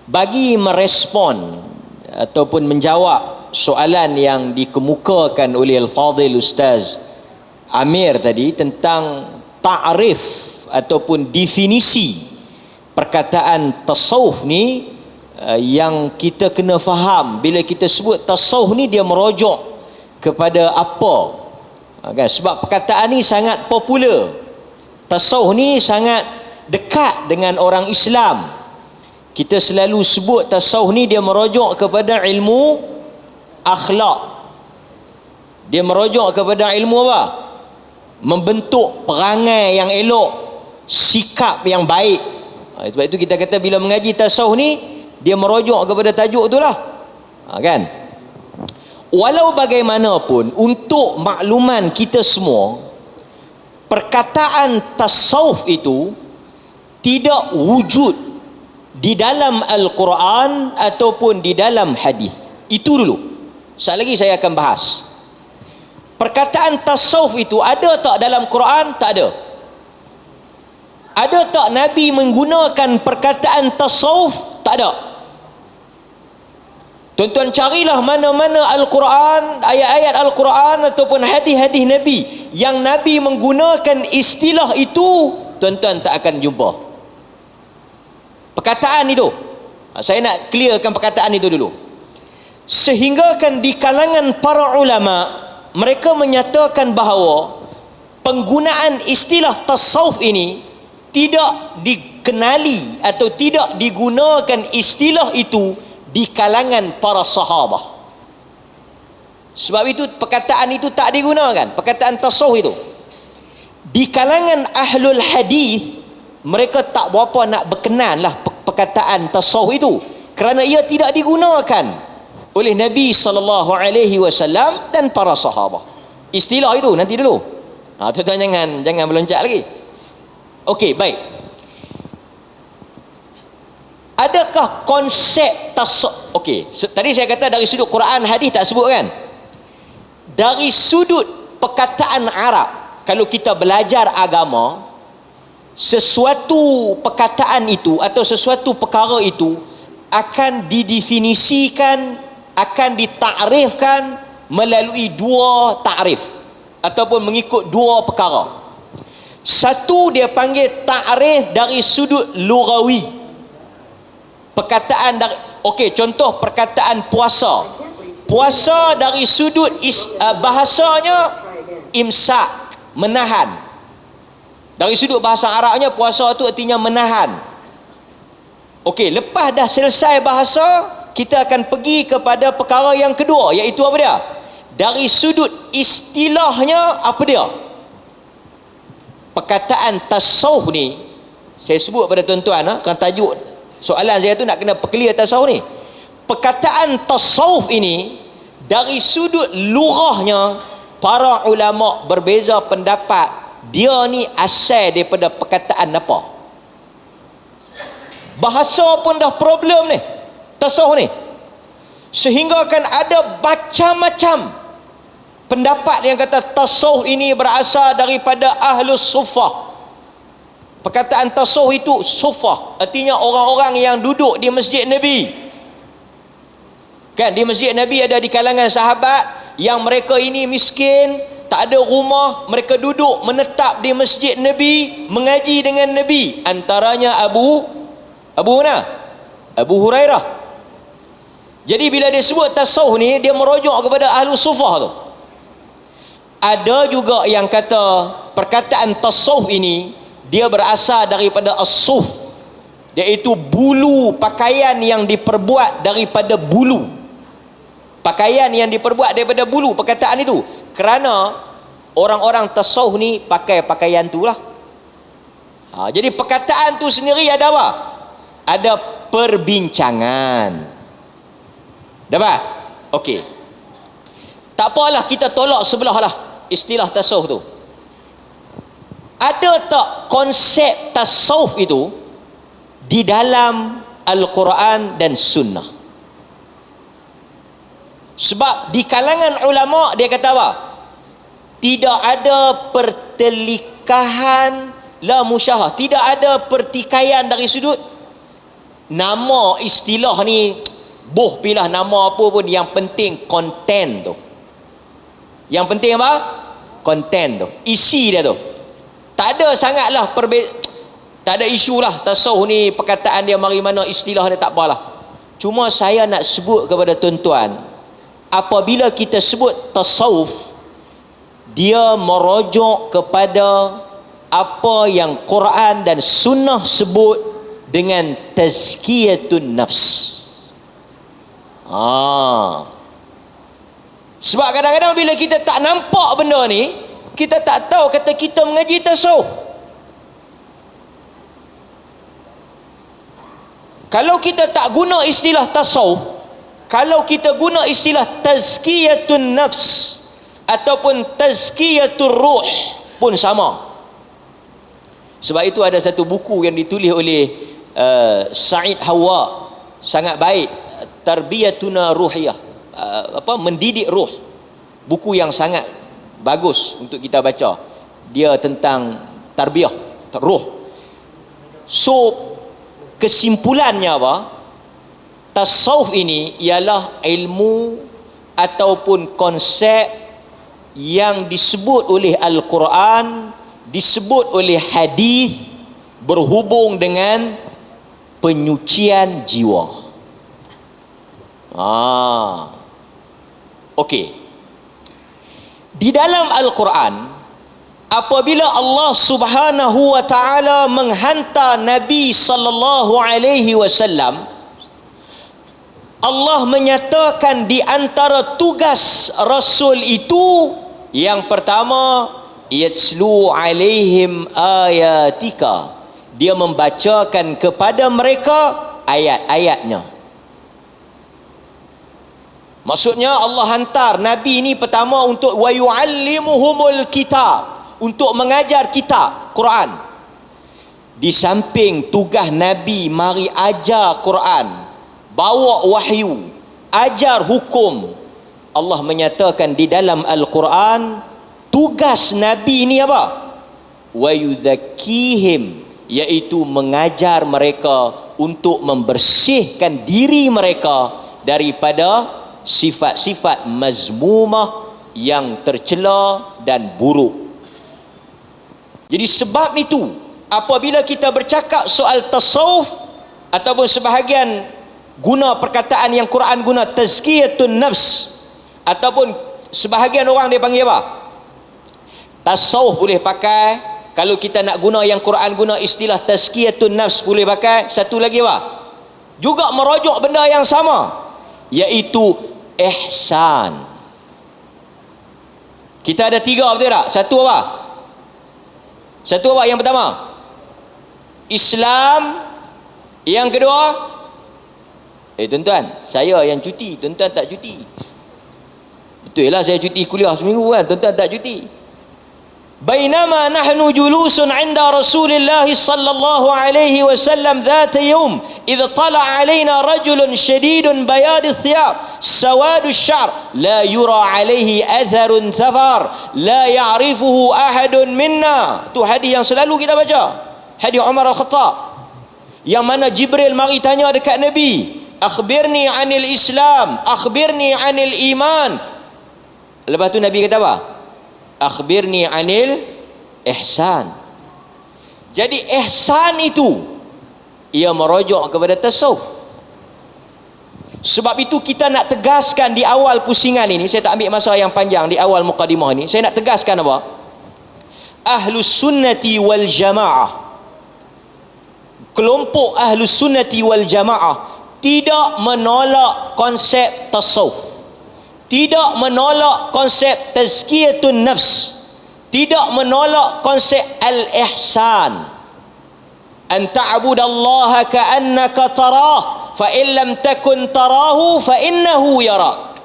bagi merespon ataupun menjawab soalan yang dikemukakan oleh Al-Fadhil Ustaz Amir tadi tentang ta'rif ataupun definisi perkataan tasawuf ni, yang kita kena faham bila kita sebut tasawuf ni dia merujuk kepada apa, kan? Sebab perkataan ni sangat popular. Tasawuf ni sangat dekat dengan orang Islam. Kita selalu sebut tasawuf ni dia merujuk kepada ilmu akhlak. Dia merujuk kepada ilmu apa? Membentuk perangai yang elok, sikap yang baik. Sebab itu kita kata bila mengaji tasawuf ni dia merujuk kepada tajuk itulah. Kan? Walau bagaimanapun, untuk makluman kita semua, perkataan tasawuf itu tidak wujud di dalam Al-Quran ataupun di dalam hadis. Itu dulu. Sekali lagi saya akan bahas. Perkataan tasawuf itu ada tak dalam Quran? Tak ada. Ada tak Nabi menggunakan perkataan tasawuf? Tak ada. Tuan-tuan carilah mana-mana Al-Quran, ayat-ayat Al-Quran ataupun hadis-hadis Nabi yang Nabi menggunakan istilah itu, tuan-tuan tak akan jumpa perkataan itu. Saya nak clearkan perkataan itu dulu. Sehingga kan di kalangan para ulama, mereka menyatakan bahawa penggunaan istilah tasawuf ini tidak dikenali atau tidak digunakan istilah itu di kalangan para sahabah. Sebab itu perkataan itu tak digunakan, perkataan tasawuf itu. Di kalangan ahlul hadis, mereka tak berapa nak berkenan lah perkataan tasawuf itu, kerana ia tidak digunakan oleh Nabi SAW dan para sahabat. Istilah itu nanti dulu. Tuan-tuan jangan meloncat lagi. Okey, baik. Adakah konsep tasawuf? Okey, tadi saya kata dari sudut Quran hadis tak sebut kan? Dari sudut perkataan Arab, kalau kita belajar agama, sesuatu perkataan itu atau sesuatu perkara itu akan didefinisikan, akan ditakrifkan melalui dua takrif ataupun mengikut dua perkara. Satu dia panggil takrif dari sudut lughawi. Perkataan dari, okey, contoh perkataan puasa. Puasa dari sudut bahasanya imsak, menahan. Dari sudut bahasa Arabnya puasa itu artinya menahan. Okey, lepas dah selesai bahasa, kita akan pergi kepada perkara yang kedua, iaitu apa dia? Dari sudut istilahnya apa dia? Perkataan tasawuf ni, saya sebut pada tuan-tuan, kan tajuk soalan saya tu nak kena clear tasawuf ni. Perkataan tasawuf ini dari sudut lughahnya, para ulama berbeza pendapat. Dia ni asal daripada perkataan apa? Bahasa pun dah problem ni, tasawuf ni. Sehingga kan ada macam-macam pendapat yang kata tasawuf ini berasal daripada ahlus sufah. Perkataan tasawuf itu sufah, artinya orang-orang yang duduk di masjid Nabi. Kan, di masjid Nabi ada di kalangan sahabat yang mereka ini miskin, tak ada rumah, mereka duduk menetap di masjid Nabi, mengaji dengan Nabi. Antaranya Abu mana? Abu Hurairah. Jadi bila dia sebut tasawuf ni, dia merujuk kepada ahlu sufah tu. Ada juga yang kata perkataan tasawuf ini dia berasal daripada as-suf, iaitu bulu pakaian yang diperbuat daripada bulu. Pakaian yang diperbuat daripada bulu, perkataan itu. Kerana orang-orang tasawuf ni pakai pakaian tu lah. Jadi perkataan tu sendiri ada apa? Ada perbincangan. Dapat? Okey. Tak apalah, kita tolak sebelah lah istilah tasawuf tu. Ada tak konsep tasawuf itu di dalam Al-Quran dan Sunnah? Sebab di kalangan ulama dia kata apa? Tidak ada pertelikahan la musyahah, tidak ada pertikaian dari sudut Nama istilah ni boh pilah nama apa pun, yang penting konten tu. Yang penting apa? Konten tu, isi dia tu. Tak ada sangatlah tak ada isu lah tasawuf ni perkataan dia mari mana, istilah dia tak apalah. Cuma saya nak sebut kepada tuan-tuan, apabila kita sebut tasawuf, dia merujuk kepada apa yang Quran dan sunnah sebut dengan tazkiyatun nafs. Sebab kadang-kadang bila kita tak nampak benda ni, kita tak tahu kata kita mengaji tasawuf. Kalau kita tak guna istilah tasawuf, kalau kita guna istilah tazkiyatun nafs ataupun tazkiyatur ruh pun sama. Sebab itu ada satu buku yang ditulis oleh Said Hawa, sangat baik, Tarbiyatuna Ruhiyah, mendidik ruh. Buku yang sangat bagus untuk kita baca. Dia tentang tarbiyah ruh. So kesimpulannya apa? Tasawuf ini ialah ilmu ataupun konsep yang disebut oleh Al-Quran, disebut oleh hadis, berhubung dengan penyucian jiwa. Okey. Di dalam Al-Quran, apabila Allah Subhanahu wa taala menghantar Nabi sallallahu alaihi wasallam, Allah menyatakan di antara tugas Rasul itu, yang pertama, yatslu alaihim ayatika, dia membacakan kepada mereka ayat-ayatnya. Maksudnya Allah hantar Nabi ini pertama untuk wa yu'allimuhumul kitab, untuk mengajar kitab Quran. Di samping tugas Nabi mari ajar Quran, bawa wahyu, ajar hukum, Allah menyatakan di dalam Al-Quran, tugas Nabi ini apa? Wa yudzakkihim, iaitu mengajar mereka untuk membersihkan diri mereka daripada sifat-sifat mazmumah yang tercela dan buruk. Jadi sebab itu, apabila kita bercakap soal tasawuf, ataupun sebahagian guna perkataan yang Quran guna tazkiyatun nafs, ataupun sebahagian orang dia panggil apa? Tasawuf boleh pakai. Kalau kita nak guna yang Quran guna istilah tazkiyatun nafs boleh pakai. Satu lagi apa? Juga merujuk benda yang sama, iaitu ihsan. Kita ada tiga, betul tak? Satu apa? Satu apa yang pertama? Islam. Yang kedua, tuan-tuan, saya yang cuti, tuan-tuan tak cuti. Betul lah, saya cuti kuliah seminggu kan, tuan-tuan tak cuti. Bainama nahnu julusun 'inda Rasulillah sallallahu alaihi wasallam ذات يوم إذ طلع علينا رجل شديد بياض الثياب سواد الشعر لا يرى عليه أثر ثفر لا يعرفه أحد منا. Itu hadis yang selalu kita baca, hadis Umar Al-Khattab, yang mana Jibril mari tanya dekat Nabi, akhbirni anil Islam, akhbirni anil iman. Lepas tu Nabi kata apa? Akhbirni anil ihsan. Jadi ihsan itu ia merujuk kepada tasawuf. Sebab itu kita nak tegaskan di awal pusingan ini, saya tak ambil masa yang panjang di awal mukadimah ini, saya nak tegaskan apa? Ahlus sunnati wal jamaah, kelompok ahlus sunnati wal jamaah tidak menolak konsep tasawuf, tidak menolak konsep tazkiyatun nafs, tidak menolak konsep al-ihsan. An ta'budallaha ka'annaka tarah, fa in lam takun tarahu fa innahu yarak.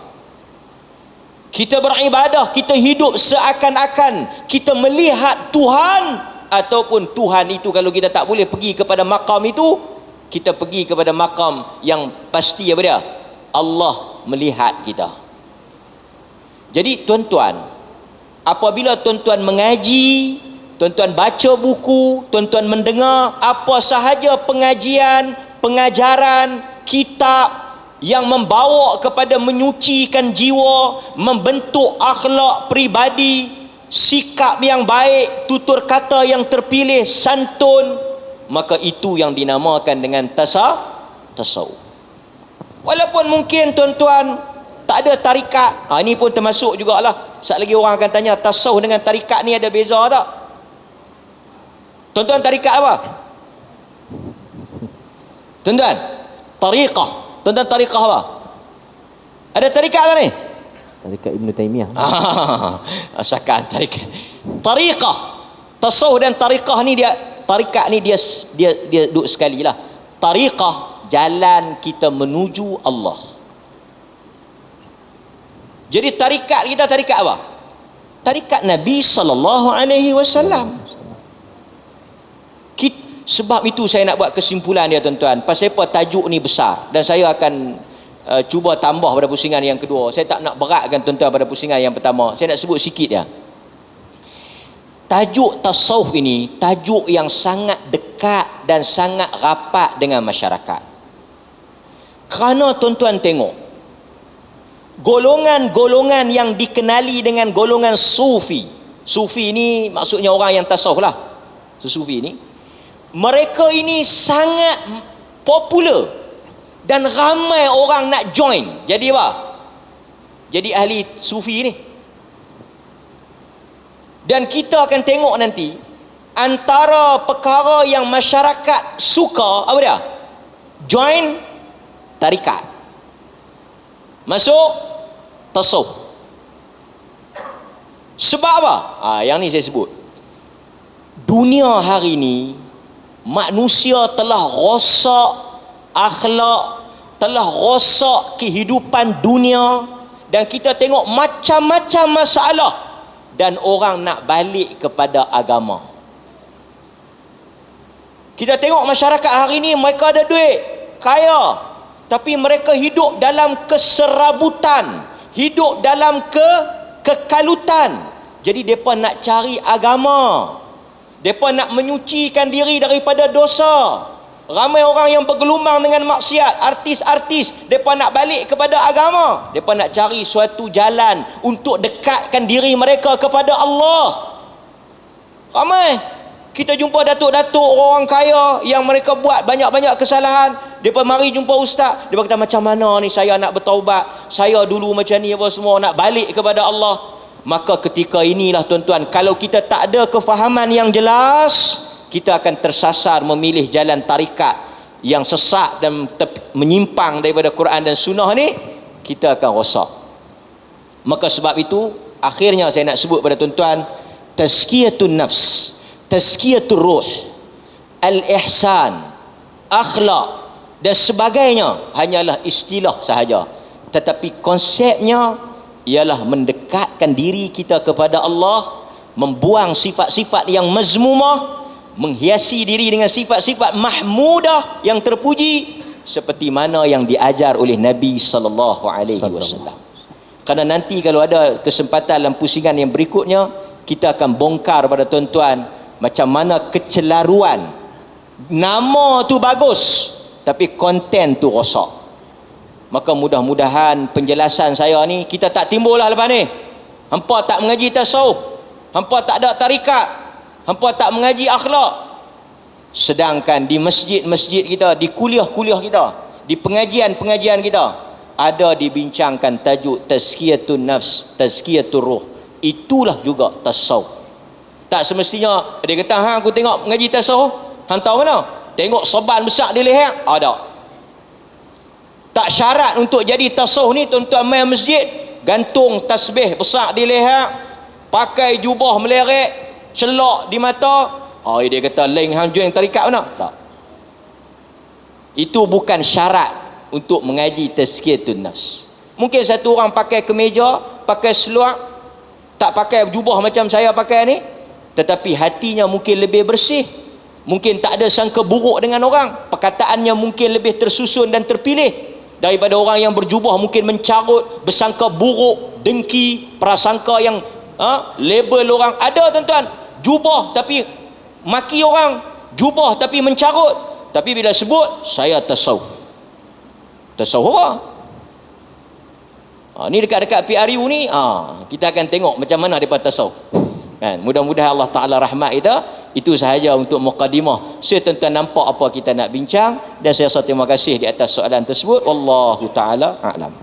Kita beribadah, kita hidup seakan-akan kita melihat Tuhan, ataupun Tuhan itu kalau kita tak boleh pergi kepada makam itu, kita pergi kepada makam yang pasti apa dia? Allah melihat kita. Jadi tuan-tuan, apabila tuan-tuan mengaji, tuan-tuan baca buku, tuan-tuan mendengar apa sahaja pengajian, pengajaran kitab yang membawa kepada menyucikan jiwa, membentuk akhlak pribadi, sikap yang baik, tutur kata yang terpilih, santun, maka itu yang dinamakan dengan tasawuf. Walaupun mungkin tuan-tuan tak ada tarikat, ini pun termasuk jugalah. Sekali lagi orang akan tanya, tasawuf dengan tarikat ni ada beza tak? Tuan-tuan, tarikat apa? Tuan-tuan, tariqah. Tuan-tuan, tariqah apa? Ada tarikat tak ni? Tarikat Ibn Taymiyah. Asalkan tarikat. Tariqah. Tasawuf dan tariqah ni tarikat ni dia duduk sekali lah. Tariqah, jalan kita menuju Allah. Jadi tarikat kita, tarikat apa? Tarikat Nabi SAW. Sebab itu saya nak buat kesimpulan dia tuan-tuan. Pasal apa tajuk ni besar, dan saya akan cuba tambah pada pusingan yang kedua. Saya tak nak beratkan tuan-tuan pada pusingan yang pertama. Saya nak sebut sikit ya. Tajuk tasawuf ini tajuk yang sangat dekat dan sangat rapat dengan masyarakat. Kerana tuan-tuan tengok, golongan-golongan yang dikenali dengan golongan sufi. Sufi ini maksudnya orang yang tasawuf lah. Sufi ini, mereka ini sangat popular dan ramai orang nak join. Jadi apa? Jadi ahli sufi ini. Dan kita akan tengok nanti, antara perkara yang masyarakat suka, apa dia? Join tarikat, masuk tasawuf. Sebab apa? Yang ni saya sebut. Dunia hari ini, manusia telah rosak akhlak, telah rosak kehidupan dunia, dan kita tengok macam-macam masalah, dan orang nak balik kepada agama. Kita tengok masyarakat hari ini, mereka ada duit, kaya, tapi mereka hidup dalam keserabutan, hidup dalam kekalutan. Jadi mereka nak cari agama, mereka nak menyucikan diri daripada dosa. Ramai orang yang bergelumang dengan maksiat, artis-artis, mereka nak balik kepada agama. Mereka nak cari suatu jalan untuk dekatkan diri mereka kepada Allah. Ramai kita jumpa datuk-datuk orang kaya yang mereka buat banyak-banyak kesalahan. Mereka mari jumpa ustaz, dia kata, macam mana ni saya nak bertaubat, saya dulu macam ni apa semua, nak balik kepada Allah. Maka ketika inilah tuan-tuan, kalau kita tak ada kefahaman yang jelas, kita akan tersasar memilih jalan tarikat yang sesat dan menyimpang daripada Quran dan Sunnah ni, kita akan rosak. Maka sebab itu, akhirnya saya nak sebut pada tuan-tuan, tazkiyatun nafs, tazkiyatur ruh, al-ihsan, akhlak dan sebagainya hanyalah istilah sahaja, tetapi konsepnya ialah mendekatkan diri kita kepada Allah, membuang sifat-sifat yang mazmumah, menghiasi diri dengan sifat-sifat mahmudah yang terpuji, seperti mana yang diajar oleh Nabi sallallahu alaihi wasallam. Kerana nanti kalau ada kesempatan dalam pusingan yang berikutnya, kita akan bongkar pada tuan-tuan macam mana kecelaruan. Nama tu bagus, tapi konten tu rosak. Maka mudah-mudahan penjelasan saya ni, kita tak timbul lah lepas ni, hampa tak mengaji tasawuf, hampa tak ada tarikat, hampa tak mengaji akhlak. Sedangkan di masjid-masjid kita, di kuliah-kuliah kita, di pengajian-pengajian kita, ada dibincangkan tajuk tazkiyatun nafs, tazkiyatur ruh. Itulah juga tasawuf. Tak semestinya dia kata, aku tengok mengaji tasawuf, hang tahu mana? Tengok sorban besar di leher, ada. Tak syarat untuk jadi tasawuf ni tuan-tuan main masjid, gantung tasbih besar di leher, pakai jubah meleret, celak di mata. Dia kata lain hang join tarikat mana? Tak. Itu bukan syarat untuk mengaji tazkiyatun nafs. Mungkin satu orang pakai kemeja, pakai seluar, tak pakai jubah macam saya pakai ni, tetapi hatinya mungkin lebih bersih, mungkin tak ada sangka buruk dengan orang, perkataannya mungkin lebih tersusun dan terpilih daripada orang yang berjubah, mungkin mencarut, bersangka buruk, dengki, prasangka yang label orang. Ada tuan-tuan, jubah tapi maki orang, jubah tapi mencarut. tapi bila sebut saya tasawuf. Tasawuf apa? Ni dekat-dekat PRU ni, kita akan tengok macam mana depa tasawuf. Kan, mudah-mudahan Allah Taala rahmat kita. Itu sahaja untuk mukadimah. Saya tuan-tuan nampak apa kita nak bincang, dan saya rasa terima kasih di atas soalan tersebut. Wallahu taala a'lam.